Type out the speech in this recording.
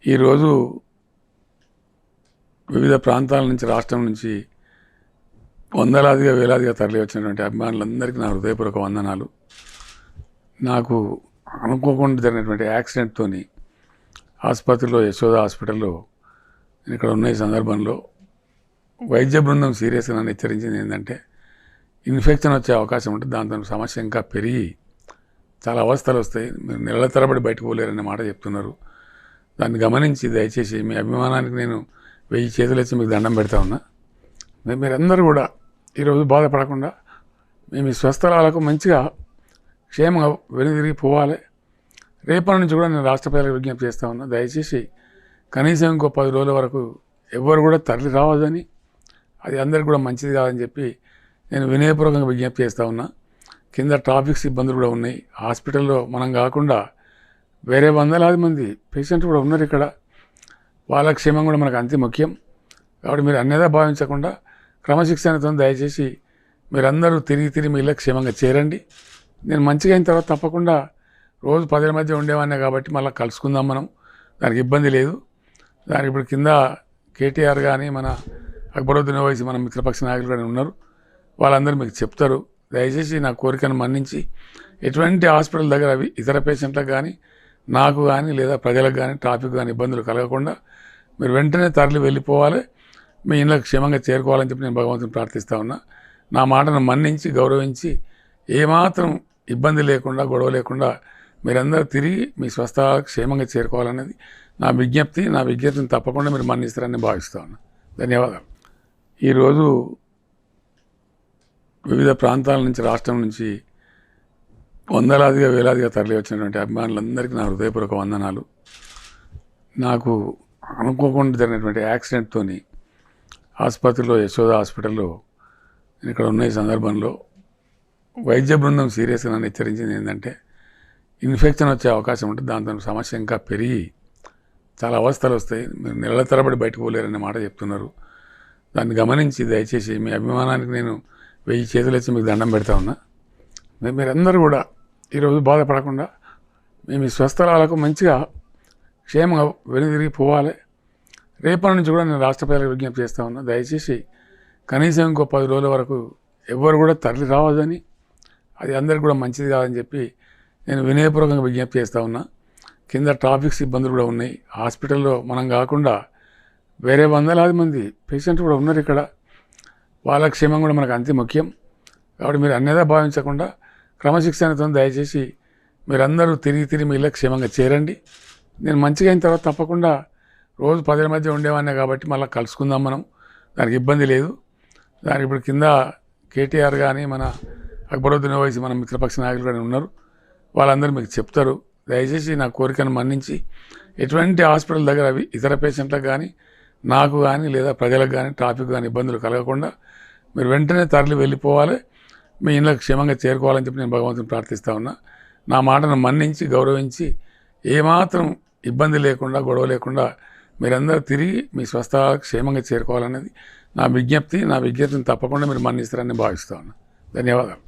ఈరోజు వివిధ ప్రాంతాల నుంచి రాష్ట్రం నుంచి వందలాదిగా వేలాదిగా తరలి వచ్చినటువంటి అభిమానులందరికీ నా హృదయపూర్వక వందనాలు. నాకు అనుకోకుండా జరిగినటువంటి యాక్సిడెంట్తో ఆసుపత్రిలో యశోద హాస్పిటల్లో నేను ఇక్కడ ఉన్న ఈ సందర్భంలో వైద్య బృందం సీరియస్గా నన్ను హెచ్చరించింది ఏంటంటే ఇన్ఫెక్షన్ వచ్చే అవకాశం ఉంటుంది, దాంతో సమస్య ఇంకా పెరిగి చాలా అవస్థలు వస్తాయి, మీరు నెలల తరబడి బయటకు పోలేరనే మాట చెప్తున్నారు. దాన్ని గమనించి దయచేసి మీ అభిమానానికి నేను 1000 చేతులు ఇచ్చి మీకు దండం పెడతా ఉన్నా. మీరందరూ కూడా ఈరోజు బాధపడకుండా మేము ఈ స్వస్థలాలకు మంచిగా క్షేమంగా వెనుదిరిగి పోవాలి. రేపటి నుంచి కూడా నేను రాష్ట్ర ప్రజలకు విజ్ఞప్తి చేస్తూ ఉన్నా, దయచేసి కనీసం ఇంకో 10 రోజుల వరకు ఎవ్వరు కూడా తరలి రావద్దని, అది అందరికి కూడా మంచిది కాదని చెప్పి నేను వినయపూర్వకంగా విజ్ఞప్తి చేస్తూ ఉన్నా. కింద ట్రాఫిక్ ఇబ్బందులు కూడా ఉన్నాయి. హాస్పిటల్లో మనం కాకుండా వేరే వందలాది మంది పేషెంట్లు కూడా ఉన్నారు ఇక్కడ. వాళ్ళ క్షేమం కూడా మనకు అంతే ముఖ్యం. కాబట్టి మీరు అన్యదా భావించకుండా క్రమశిక్షణతో దయచేసి మీరందరూ తిరిగి మీ ఇళ్ళ క్షేమంగా చేరండి. నేను మంచిగా అయిన తర్వాత తప్పకుండా రోజు 10 మధ్య ఉండేవాడినే కాబట్టి మళ్ళీ కలుసుకుందాం మనం, దానికి ఇబ్బంది లేదు. దానికి ఇప్పుడు కింద కేటీఆర్ కానీ మన అక్బరుద్దీన్ ఓవైసీ మన మిత్రపక్ష నాయకులు కానీ ఉన్నారు, వాళ్ళందరూ మీకు చెప్తారు. దయచేసి నా కోరికను మన్నించి ఎటువంటి హాస్పిటల్ దగ్గర అవి ఇతర పేషెంట్లకు కానీ నాకు కానీ లేదా ప్రజలకు కానీ ట్రాఫిక్ కానీ ఇబ్బందులు కలగకుండా మీరు వెంటనే తరలి వెళ్ళిపోవాలి, మీ ఇళ్ళకి క్షేమంగా చేరుకోవాలని చెప్పి నేను భగవంతుని ప్రార్థిస్తూ ఉన్నా. నా మాటను మన్నించి గౌరవించి ఏమాత్రం ఇబ్బంది లేకుండా గొడవ లేకుండా మీరందరూ తిరిగి మీ స్వస్థలాలకు క్షేమంగా చేరుకోవాలనేది నా విజ్ఞప్తి. నా విజ్ఞప్తిని తప్పకుండా మీరు మన్నిస్తారని భావిస్తూ ఉన్నా. ధన్యవాదాలు. ఈరోజు వివిధ ప్రాంతాల నుంచి రాష్ట్రం నుంచి వందలాదిగా వేలాదిగా తరలి వచ్చినటువంటి అభిమానులందరికీ నా హృదయపూర్వక వందనాలు. నాకు అనుకోకుండా జరిగినటువంటి యాక్సిడెంట్తో ఆసుపత్రిలో యశోద హాస్పిటల్లో నేను ఇక్కడ ఉన్న ఈ సందర్భంలో వైద్య బృందం సీరియస్గా నన్ను హెచ్చరించింది ఏంటంటే ఇన్ఫెక్షన్ వచ్చే అవకాశం ఉంటుంది, దాంతో సమస్య ఇంకా పెరిగి చాలా అవస్థలు వస్తాయి, మీరు నెలల తరబడి బయటకు పోలేరనే మాట చెప్తున్నారు. దాన్ని గమనించి దయచేసి మీ అభిమానానికి నేను 1000 చేతులు ఇచ్చి మీకు దండం పెడతా ఉన్నా. మీరందరూ కూడా ఈరోజు బాధపడకుండా మేము ఈ స్వస్థలాలకు మంచిగా క్షేమంగా వెనుదిరిగి పోవాలి. రేపటి నుంచి కూడా నేను రాష్ట్ర ప్రజలకు విజ్ఞప్తి చేస్తూ ఉన్నా, దయచేసి కనీసం ఇంకో 10 రోజుల వరకు ఎవ్వరు కూడా తరలి రావద్దని, అది అందరికి కూడా మంచిది కాదని చెప్పి నేను వినయపూర్వకంగా విజ్ఞప్తి చేస్తూ ఉన్నా. కింద ట్రాఫిక్ ఇబ్బందులు కూడా ఉన్నాయి. హాస్పిటల్లో మనం కాకుండా వేరే వందలాది మంది పేషెంట్లు కూడా ఉన్నారు ఇక్కడ. వాళ్ళ క్షేమం కూడా మనకు అంతే ముఖ్యం. కాబట్టి మీరు అన్యదా భావించకుండా క్రమశిక్షణతో దయచేసి మీరందరూ తిరిగి మీ ఇళ్ళ క్షేమంగా చేరండి. నేను మంచిగా అయిన తర్వాత తప్పకుండా రోజు 10 మధ్య ఉండేవాడినే కాబట్టి మళ్ళీ కలుసుకుందాం మనం, దానికి ఇబ్బంది లేదు. దానికి ఇప్పుడు కింద కేటీఆర్ కానీ మన అక్బరుద్దీన్ ఓవైసీ మన మిత్రపక్ష నాయకులు కానీ ఉన్నారు, వాళ్ళందరూ మీకు చెప్తారు. దయచేసి నా కోరికను మన్నించి ఎటువంటి హాస్పిటల్ దగ్గర అవి ఇతర పేషెంట్లకు కానీ నాకు కానీ లేదా ప్రజలకు కానీ ట్రాఫిక్ కానీ ఇబ్బందులు కలగకుండా మీరు వెంటనే తరలి వెళ్ళిపోవాలి, మీ ఇళ్ళకి క్షేమంగా చేరుకోవాలని చెప్పి నేను భగవంతుని ప్రార్థిస్తూ ఉన్నా. నా మాటను మన్నించి గౌరవించి ఏమాత్రం ఇబ్బంది లేకుండా గొడవ లేకుండా మీరందరూ తిరిగి మీ స్వస్థలాలకు క్షేమంగా చేరుకోవాలనేది నా విజ్ఞప్తి. నా విజ్ఞప్తిని తప్పకుండా మీరు మన్నిస్తారని భావిస్తూ ఉన్నా. ధన్యవాదాలు.